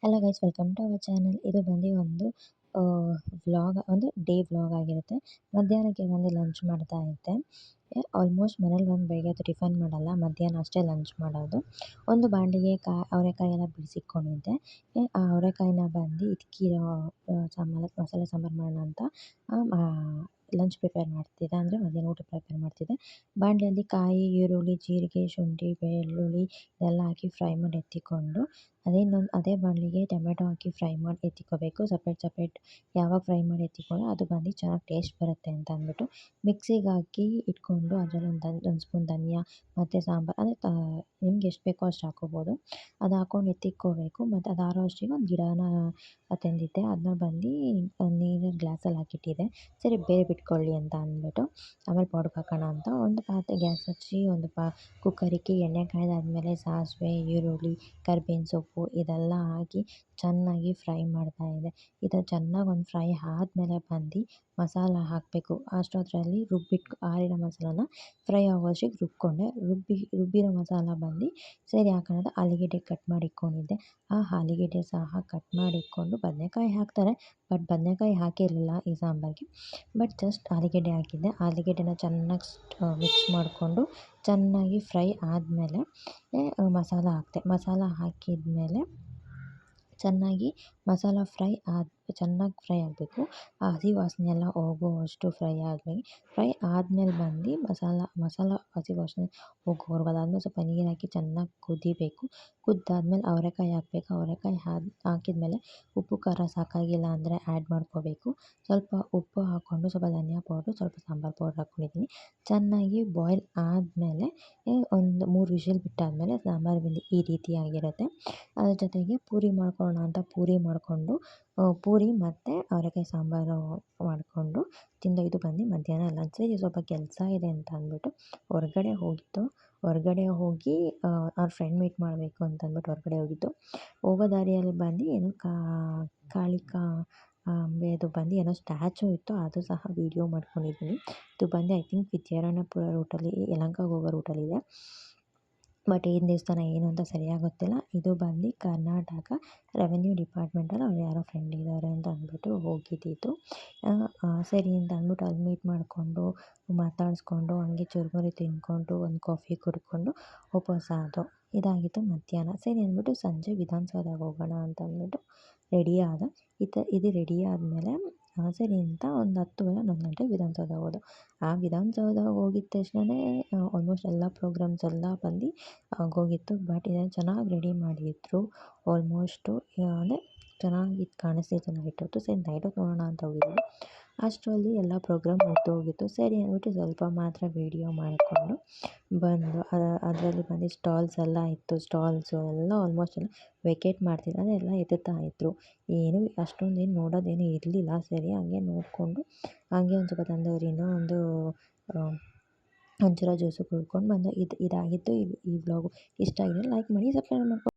Hello guys, welcome to our channel. ಇದು ಬಂದು ಒಂದು ಒಂದು ಡೇ ವ್ಲಾಗ್ ಆಗಿರುತ್ತೆ. ಮಧ್ಯಾಹ್ನಕ್ಕೆ ಬಂದು ಲಂಚ್ ಮಾಡ್ತಾ ಇದ್ದೆ. ಆಲ್ಮೋಸ್ಟ್ ಮನೇಲಿ ಬಂದು ಬೆಳಗ್ಗೆ ಹೊತ್ತು ಟಿಫನ್ ಮಾಡಲ್ಲ, ಮಧ್ಯಾಹ್ನ ಅಷ್ಟೇ ಲಂಚ್ ಮಾಡೋದು. ಒಂದು ಬಾಣಲಿಗೆ ಅವರೆಕಾಯಿ ಎಲ್ಲ ಬಿಡಿಸಿಕೊಂಡಿದ್ದೆ. ಆ ಅವರೆಕಾಯಿನ ಬಂದು ಇದಕ್ಕಿರೋ ಮಸಾಲೆ ಸಾಂಬಾರು ಮಾಡೋಣ ಅಂತ ಲಂಚ್ ಪ್ರಿಪೇರ್ ಮಾಡ್ತಿದ್ದೆ, ಅಂದರೆ ಮಧ್ಯಾಹ್ನ ಊಟ ಪ್ರಿಪೇರ್ ಮಾಡ್ತಿದ್ದೆ. ಬಾಣಲೆಯಲ್ಲಿ ಕಾಯಿ, ಈರುಳ್ಳಿ, ಜೀರಿಗೆ, ಶುಂಠಿ, ಬೆಳ್ಳುಳ್ಳಿ ಇದೆಲ್ಲ ಹಾಕಿ ಫ್ರೈ ಮಾಡಿ ಎತ್ತಿಕೊಂಡು, ಅದೇ ಬಾಣಲಿಗೆ ಟೊಮೆಟೊ ಹಾಕಿ ಫ್ರೈ ಮಾಡಿ ಎತ್ತಿಕೋಬೇಕು. ಸಪ್ರೇಟ್ ಯಾವಾಗ ಫ್ರೈ ಮಾಡಿ ಎತ್ತಿಕೊಳ್ಳೋ ಅದು ಬಂದು ಚೆನ್ನಾಗಿ ಟೇಸ್ಟ್ ಬರುತ್ತೆ ಅಂತ ಅಂದ್ಬಿಟ್ಟು ಮಿಕ್ಸಿಗೆ ಹಾಕಿ ಇಟ್ಕೊಂಡು, ಅದರಲ್ಲಿ ಒಂದು ಸ್ಪೂನ್ ಧನಿಯಾ ಮತ್ತು ಸಾಂಬಾರು ಅಂದರೆ ನಿಮ್ಗೆ ಎಷ್ಟು ಬೇಕೋ ಅಷ್ಟು ಹಾಕ್ಕೋಬೋದು. ಅದು ಹಾಕ್ಕೊಂಡು ಎತ್ತಿಕ್ಕೋಬೇಕು. ಮತ್ತು ಅದು ಆರೋ ಅಷ್ಟಿಗೆ ಒಂದು ಗಿಡನ ತಂದಿದ್ದೆ, ಅದನ್ನ ಬಂದು ನೀರಿನ ಗ್ಲಾಸಲ್ಲಿ ಹಾಕಿಟ್ಟಿದ್ದೆ. ಸರಿ ಬೇರೆ ಬಿಟ್ಕೊಳ್ಳಿ ಅಂತ ಅಂದ್ಬಿಟ್ಟು ಆಮೇಲೆ ಪೌಡ್ರಿಗೆ ಹಾಕೋಣ ಅಂತ ಒಂದು ಪಾತ್ರೆ ಗ್ಯಾಸ್ ಹಚ್ಚಿ ಒಂದು ಕುಕ್ಕರಿಗೆ ಎಣ್ಣೆ ಕಾಯ್ದಾದ್ಮೇಲೆ ಸಾಸಿವೆ, ಈರುಳ್ಳಿ, ಕರಿಬೇವಿನ ಸೊಪ್ಪು ಇದೆಲ್ಲ ಹಾಕಿ ಚೆನ್ನಾಗಿ ಫ್ರೈ ಮಾಡ್ತಾಯಿದ್ದೆ. ಇದು ಚೆನ್ನಾಗಿ ಒಂದು ಫ್ರೈ ಆದಮೇಲೆ ಬಂದು ಮಸಾಲ ಹಾಕಬೇಕು. ಅಷ್ಟೊತ್ತರಲ್ಲಿ ಆರಿರೋ ಮಸಾಲಾನ ಫ್ರೈ ಆಗೋವಷ್ಟಿಗೆ ರುಬ್ಕೊಂಡೆ. ರುಬ್ಬಿರೋ ಮಸಾಲ ಬಂದು ಸರಿ ಹಾಕೋಣ ಅಂತ ಆಲೂಗೆಡ್ಡೆ ಕಟ್ ಮಾಡಿ ಇಟ್ಕೊಂಡಿದ್ದೆ. ಆ ಆಲೂಗೆಡ್ಡೆ ಸಹ ಕಟ್ ಮಾಡಿ ಇಟ್ಕೊಂಡು, ಬದನೆಕಾಯಿ ಹಾಕ್ತಾರೆ ಬಟ್ ಬದನೆಕಾಯಿ ಹಾಕಿರಲಿಲ್ಲ ಈ ಸಾಂಬಾರಿಗೆ. ಬಟ್ ಜಸ್ಟ್ ಆಲೂಗೆಡ್ಡೆ ಹಾಕಿದ್ದೆ. ಆಲೂಗೆಡ್ಡೆನ ಚೆನ್ನಾಗಿ ಮಿಕ್ಸ್ ಮಾಡಿಕೊಂಡು ಚೆನ್ನಾಗಿ ಫ್ರೈ ಆದಮೇಲೆ ಮಸಾಲ ಹಾಕಿದೆ. ಮಸಾಲ ಹಾಕಿದ್ಮೇಲೆ ಚೆನ್ನಾಗಿ ಮಸಾಲ ಚೆನ್ನಾಗಿ ಫ್ರೈ ಆಗಬೇಕು. ಆ ಹಸಿ ವಾಸನೆ ಎಲ್ಲ ಹೋಗುವಷ್ಟು ಫ್ರೈ ಆದಮೇಲೆ ಬಂದು ಮಸಾಲ ಹಸಿ ವಾಸನೆ ಹೋಗೋವರೆಗೂ, ಅದಾದಮೇಲೆ ಸ್ವಲ್ಪ ನೀರು ಹಾಕಿ ಚೆನ್ನಾಗಿ ಕುದಿಬೇಕು. ಕುದ್ದಾದ್ಮೇಲೆ ಅವರೆಕಾಯಿ ಹಾಕಬೇಕು. ಅವರೆಕಾಯಿ ಹಾಕಿದ್ಮೇಲೆ ಉಪ್ಪು ಖಾರ ಸಾಕಾಗಿಲ್ಲ ಅಂದರೆ ಆ್ಯಡ್ ಮಾಡ್ಕೋಬೇಕು. ಸ್ವಲ್ಪ ಉಪ್ಪು ಹಾಕ್ಕೊಂಡು, ಸ್ವಲ್ಪ ಧನಿಯಾ ಪೌಡ್ರು, ಸ್ವಲ್ಪ ಸಾಂಬಾರು ಪೌಡ್ರ್ ಹಾಕ್ಕೊಂಡಿದ್ದೀನಿ. ಚೆನ್ನಾಗಿ ಬಾಯ್ಲ್ ಆದಮೇಲೆ ಒಂದು 3 ವಿಷಲ್ ಬಿಟ್ಟಾದಮೇಲೆ ಸಾಂಬಾರು ಬಂದು ಈ ರೀತಿಯಾಗಿರುತ್ತೆ. ಅದ್ರ ಜೊತೆಗೆ ಪೂರಿ ಮಾಡ್ಕೊಳ್ಳೋಣ ಅಂತ ಪೂರಿ ಮಾಡಿಕೊಂಡು, ಪೂರಿ ಮತ್ತು ಅವರೆಕಾಯಿ ಸಾಂಬಾರು ಮಾಡಿಕೊಂಡು ತಿಂದು ಇದು ಬಂದು ಮಧ್ಯಾಹ್ನ ಲಂಚ್. ಸರಿ ಸ್ವಲ್ಪ ಕೆಲಸ ಇದೆ ಅಂತ ಅಂದ್ಬಿಟ್ಟು ಹೊರಗಡೆ ಹೋಗಿ ಅವ್ರ ಫ್ರೆಂಡ್ ಮೀಟ್ ಮಾಡಬೇಕು ಅಂತ ಅಂದ್ಬಿಟ್ಟು ಹೊರಗಡೆ ಹೋಗಿದ್ದು. ಹೋಗೋ ದಾರಿಯಲ್ಲಿ ಬಂದು ಏನೋ ಕಾಳಿಕಾ ಅಂಬೆದು ಬಂದು ಏನೋ ಸ್ಟ್ಯಾಚು ಇತ್ತು, ಅದು ಸಹ ವೀಡಿಯೋ ಮಾಡ್ಕೊಂಡಿದ್ದೀನಿ. ಇದು ಬಂದು ಐ ಥಿಂಕ್ ವಿದ್ಯಾರಣ್ಯಪುರ ರೂಟಲ್ಲಿ, ಯಲಹಂಕಕ್ಕೆ ಹೋಗೋ ರೂಟಲ್ಲಿದೆ. ಬಟ್ ಏನು ದೇವಸ್ಥಾನ ಏನು ಅಂತ ಸರಿಯಾಗಿ ಗೊತ್ತಿಲ್ಲ. ಇದು ಬಂದು ಕರ್ನಾಟಕ ರೆವೆನ್ಯೂ ಡಿಪಾರ್ಟ್ಮೆಂಟಲ್ಲಿ ಅವ್ರು ಯಾರೋ ಫ್ರೆಂಡ್ ಇದ್ದಾರೆ ಅಂತ ಅಂದ್ಬಿಟ್ಟು ಹೋಗಿದ್ದಿದ್ದು. ಸರಿ ಅಂತ ಅಂದ್ಬಿಟ್ಟು ಅಲ್ಲಿ ಮೀಟ್ ಮಾಡಿಕೊಂಡು ಮಾತಾಡಿಸ್ಕೊಂಡು ಹಂಗೆ ಚುರುಮುರಿ ತಿಂದ್ಕೊಂಡು ಒಂದು ಕಾಫಿ ಕುಡ್ಕೊಂಡು ವಾಪಸ್ ಆದೋ. ಇದಾಗಿತ್ತು ಮಧ್ಯಾಹ್ನ. ಸರಿ ಅಂದ್ಬಿಟ್ಟು ಸಂಜೆ ವಿಧಾನಸೌಧಕ್ಕೆ ಹೋಗೋಣ ಅಂತ ಅಂದ್ಬಿಟ್ಟು ರೆಡಿ ಆದ. ಇದು ರೆಡಿ ಆದಮೇಲೆ ಸರಿ ಅಂತ ಒಂದು 10:11 ಗಂಟೆಗೆ ವಿಧಾನಸೌಧಕ್ಕೆ ಹೋದೋ. ಆ ವಿಧಾನಸೌಧಕ್ಕೆ ಹೋಗಿದ ತಕ್ಷಣವೇ ಆಲ್ಮೋಸ್ಟ್ ಎಲ್ಲ ಪ್ರೋಗ್ರಾಮ್ಸ್ ಎಲ್ಲ ಬಂದು ಆಗೋಗಿತ್ತು. ಬಟ್ ಇದನ್ನು ಚೆನ್ನಾಗಿ ರೆಡಿ ಮಾಡಿದ್ರು. ಆಲ್ಮೋಸ್ಟು ಅಂದರೆ ಚೆನ್ನಾಗಿ ಕಾಣಿಸ್ತಿತ್ತು ನೈಟ್ ಹೊತ್ತು. ಸರಿ ನೈಟ್ ಹೊತ್ತು ನೋಡೋಣ ಅಂತ ಹೋಗಿದ್ವಿ. ಅಷ್ಟರಲ್ಲಿ ಎಲ್ಲ ಪ್ರೋಗ್ರಾಮ್ ಮುಗ್ದೋಗಿತ್ತು. ಸರಿ ಅಂದ್ಬಿಟ್ಟು ಸ್ವಲ್ಪ ಮಾತ್ರ ವೀಡಿಯೋ ಮಾಡಿಕೊಂಡು ಬಂದು ಅದರಲ್ಲಿ ಬಂದು ಸ್ಟಾಲ್ಸ್ ಎಲ್ಲ ಇತ್ತು. ಸ್ಟಾಲ್ಸು ಎಲ್ಲ ಆಲ್ಮೋಸ್ಟ್ ಎಲ್ಲ ವೆಕೇಟ್ ಮಾಡ್ತಿದ್ರು, ಅಂದರೆ ಎಲ್ಲ ಎತ್ತುತ್ತಾ ಇದ್ದರು. ಏನು ಅಷ್ಟೊಂದೇನು ನೋಡೋದೇನು ಇರಲಿಲ್ಲ. ಸರಿ ಹಂಗೆ ನೋಡಿಕೊಂಡು ಹಂಗೆ ಒಂದು ಸ್ವಲ್ಪ ತಂದೂರಿನೋ ಒಂಚೂರು ಜ್ಯೂಸು ಕುಡ್ಕೊಂಡು ಬಂದು. ಇದಾಗಿತ್ತು ಈ ವ್ಲಾಗು. ಇಷ್ಟ ಆಗಿದ್ರೆ ಲೈಕ್ ಮಾಡಿ, ಸಬ್ಸ್ಕ್ರೈಬ್ ಮಾಡ್ಕೊಂಡು